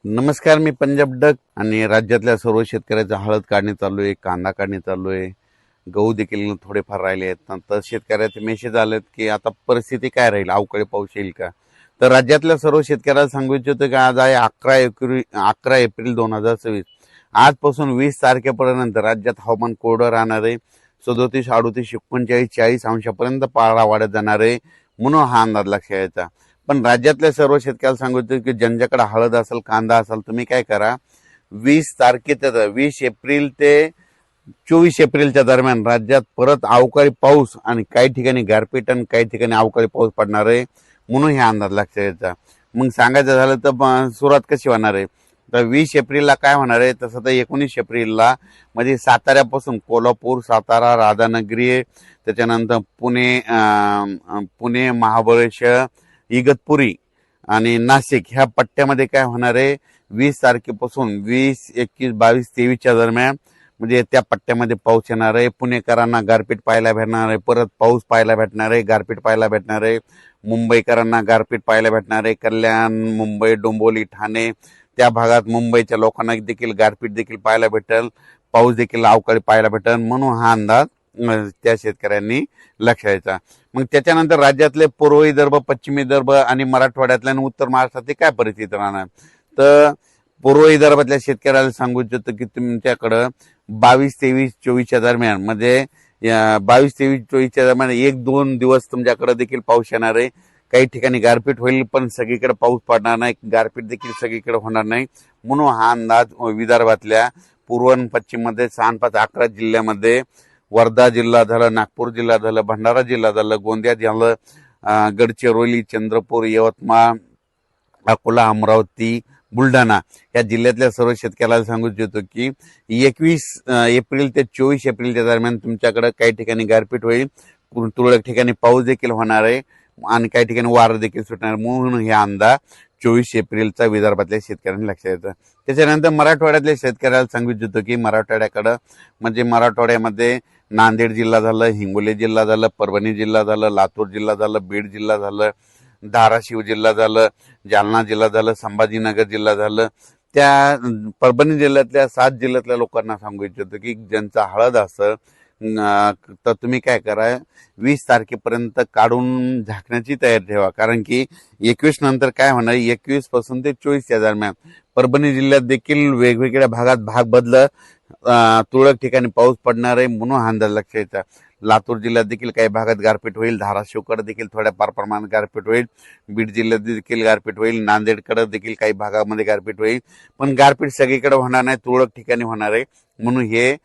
नमस्कार, मी पंजाब डक आणि राज्यातल्या सर्व शेतकऱ्याचा हळद काढणी चालू आहे, कांदा काढणी चालू आहे, गहू देखील थोडेफार राहिले आहेत. तर शेतकऱ्याचे मेसेज आलेत की आता परिस्थिती काय राहील, अवकाळी पाऊस येईल का. तर राज्यातल्या सर्व शेतकऱ्याला सांगू इच्छितो की आज आहे 11 एप्रिल 2026. आजपासून 20 तारखेपर्यंत राज्यात हवामान कोरडं राहणार आहे. 37, 38, 39, 40 अंशापर्यंत पारा वाढत जाणार आहे, म्हणून हा अंदाज लक्षात यायचा. पण राज्यातल्या सर्व शेतकऱ्याला सांगितलं की ज्यांच्याकडे हळद असेल, कांदा असेल, तुम्ही काय करा, 20 एप्रिल ते 24 एप्रिलच्या दरम्यान राज्यात परत अवकाळी पाऊस आणि काही ठिकाणी गारपीट आणि काही ठिकाणी अवकाळी पाऊस पडणार आहे, म्हणून हे अंदाज लक्षात यायचा. मग सांगायचं झालं तर सुरुवात कशी होणार आहे, तर 20 एप्रिलला काय होणार आहे, तसं तर 19 एप्रिलला म्हणजे साताऱ्यापासून कोल्हापूर, सातारा, राधानगरी, त्याच्यानंतर पुणे, महाबळेश्वर, इगतपुरी आणि नाशिक ह्या पट्ट्यामध्ये काय होणार आहे, 20 तारखेपासून 20, 21, 22, 23च्या दरम्यान म्हणजे त्या पट्ट्यामध्ये पाऊस येणार आहे. पुणेकरांना गारपीट पाहायला भेटणार आहे, परत पाऊस पाहायला भेटणार आहे, गारपीट पाहायला भेटणार आहे. मुंबईकरांना गारपीट पाहायला भेटणार आहे. कल्याण, मुंबई, डोंबिवली, ठाणे त्या भागात मुंबईच्या लोकांना देखील गारपीट देखील पाहायला भेटेल, पाऊस देखील अवकाळी पाहायला भेटेल, म्हणून हा अंदाज त्या शेतकऱ्यांनी लक्षात द्यायचा. मग त्याच्यानंतर राज्यातले पूर्व विदर्भ, पश्चिम विदर्भ आणि मराठवाड्यातल्या आणि उत्तर महाराष्ट्रातली काय परिस्थिती राहणार, तर पूर्व विदर्भातल्या शेतकऱ्याला सांगू इच्छितो की तुमच्याकडं 22, 23, 24च्या दरम्यान म्हणजे 22, 23, 24च्या दरम्यान 1-2 दिवस तुमच्याकडे देखील पाऊस येणार आहे. काही ठिकाणी गारपीट होईल, पण सगळीकडे पाऊस पडणार नाही, गारपीट देखील सगळीकडे होणार नाही, म्हणून हा अंदाज विदर्भातल्या पूर्व आणि पश्चिम मध्ये 6-5-11 जिल्ह्यामध्ये, वर्धा जिल्हा झालं, नागपूर जिल्हा झालं, भंडारा जिल्हा झालं, गोंदिया झालं, गडचिरोली, चंद्रपूर, यवतमाळ, अकोला, अमरावती, बुलढाणा या जिल्ह्यातल्या सर्व शेतकऱ्याला सांगू इच्छितो की 21 एप्रिल ते 24 एप्रिलच्या दरम्यान तुमच्याकडे काही ठिकाणी गारपीट होईल, तुरळक ठिकाणी पाऊस देखील होणार आहे आणि काही ठिकाणी वारं देखील सुटणार, म्हणून हे अंदाज 24 एप्रिलचा विदर्भातल्या शेतकऱ्यांनी लक्षात येतं. त्याच्यानंतर मराठवाड्यातल्या शेतकऱ्याला सांगू इच्छितो की मराठवाड्याकडं म्हणजे मराठवाड्यामध्ये नांदेड जिल्हा झालं, हिंगोली जिल्हा झालं, परभणी जिल्हा झालं, लातूर जिल्हा झालं, बीड जिल्हा झालं, धाराशिव जिल्हा झालं, जालना जिल्हा झालं, संभाजीनगर जिल्हा झालं. त्या परभणी जिल्ह्यातल्या 7 जिल्ह्यातल्या लोकांना सांगू इच्छितो की ज्यांचा हळद असं तर तुम्ही काय करा, 20 तारखेपर्यंत काढून झाकण्याची तयारी ठेवा, कारण की 21 नंतर काय होणार, 21 पासून ते 24च्या दरम्यान परभणी जिल्ह्यात देखील वेगवेगळ्या भागात भाग बदलत तुरळक ठिकाणी पाऊस पडणार आहे, म्हणून हा अंदाज लक्षात यायचा. लातूर जिल्ह्यात देखील काही भागात गारपीट होईल, धाराशिवकडे देखील थोड्याफार प्रमाणात गारपीट होईल, बीड जिल्ह्यात देखील गारपीट होईल, नांदेडकडे देखील काही भागामध्ये गारपीट होईल, पण गारपीट सगळीकडे होणार नाही, तुरळक ठिकाणी होणार आहे, म्हणून हे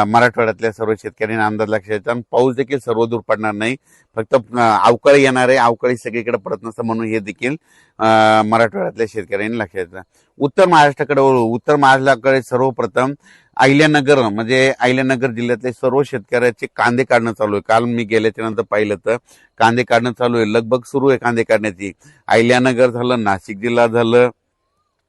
मराठवाड्यातल्या सर्व शेतकऱ्यांनी अंदाज लक्षात यायचा. आणि पाऊस देखील सर्वदूर पडणार नाही, फक्त अवकाळी येणार आहे, अवकाळी सगळीकडे पडत नसतं, म्हणून हे देखील मराठवाड्यातल्या शेतकऱ्यांनी लक्षात यायचं. उत्तर महाराष्ट्राकडे सर्वप्रथम अहिल्यानगर म्हणजे अहिल्यानगर जिल्ह्यातले सर्व शेतकऱ्याचे कांदे काढणं चालू आहे. काल मी गेल्याच्या नंतर पाहिलं तर कांदे काढणं चालू आहे, लगभग सुरू आहे कांदे काढण्याची. अहिल्यानगर झालं, नाशिक जिल्हा झालं,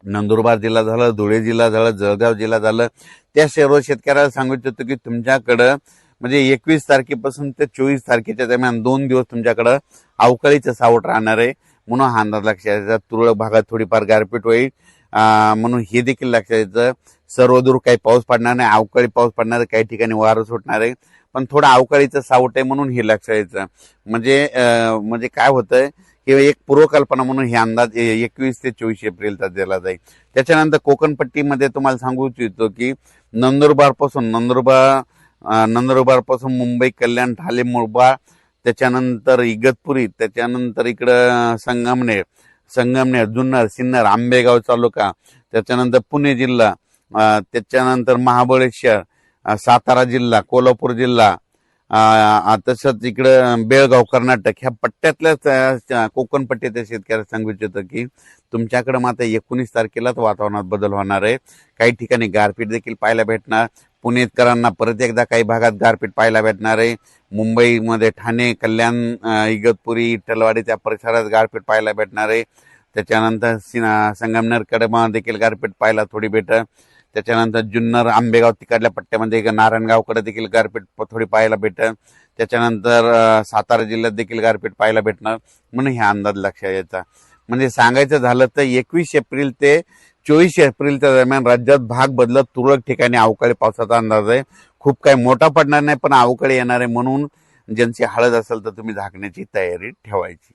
नंदुरबार जिल्हा झालं, धुळे जिल्हा झालं, जळगाव जिल्हा झालं, त्या सर्व शेतकऱ्याला सांगू इच्छितो की तुमच्याकडं म्हणजे 21 तारखेपासून ते 24 तारखेच्या दरम्यान 2 दिवस तुमच्याकडं अवकाळीचं सावट राहणार आहे, म्हणून हा अंदाज लक्षात यायचा. तुरळक भागात थोडीफार गारपीट होईल, म्हणून हे देखील लक्षात यायचं. सर्वदूर काही पाऊस पडणार नाही, अवकाळी पाऊस पडणार आहे, काही ठिकाणी वारं सुटणार आहे, पण थोडं अवकाळीचं सावट आहे, म्हणून हे लक्षात यायचं. म्हणजे काय होतंय की एक पूर्वकल्पना म्हणून हे अंदाज 21 ते 24 एप्रिलचा दिला जाईल. त्याच्यानंतर कोकणपट्टीमध्ये तुम्हाला सांगू इच्छितो की नंदुरबार पासून मुंबई, कल्याण, ठाणे, मुरबाड, त्याच्यानंतर इगतपुरी, त्याच्यानंतर इकडं संगमनेर, जुन्नर, सिन्नर, आंबेगाव तालुका, त्याच्यानंतर पुणे जिल्हा, त्याच्यानंतर महाबळेश्वर, सातारा जिल्हा, कोल्हापूर जिल्हा, तसंच इकडं बेळगाव, कर्नाटक ह्या पट्ट्यातल्या कोकण पट्ट्याच्या शेतकऱ्याला सांगू इच्छितो की तुमच्याकडे मात्र 19 तारखेलाच वातावरणात बदल होणार आहे. काही ठिकाणी गारपीट देखील पाहायला भेटणार. पुणेकरांना परत एकदा काही भागात गारपीट पाहायला भेटणार आहे. मुंबईमध्ये ठाणे, कल्याण, इगतपुरी, इटलवाडी त्या परिसरात गारपीट पाहायला भेटणार आहे. त्याच्यानंतर संगमनेरकडे देखील गारपीट पाहायला थोडी भेटत. त्याच्यानंतर जुन्नर, आंबेगाव तिकडल्या पट्ट्यामध्ये नारायणगावकडे देखील गारपीट थोडी पाहायला भेटत. त्याच्यानंतर सातारा जिल्ह्यात देखील गारपीट पाहायला भेटणार, म्हणून हे अंदाज लक्षात यायचा. म्हणजे सांगायचं झालं तर 21 एप्रिल ते 24 एप्रिलच्या दरम्यान राज्यात भाग बदलत तुरळक ठिकाणी अवकाळी पावसाचा अंदाज आहे. खूप काही मोठा पडणार नाही, पण अवकाळी येणार आहे. म्हणून ज्यांची हळद असेल तर तुम्ही झाकण्याची तयारी ठेवायची.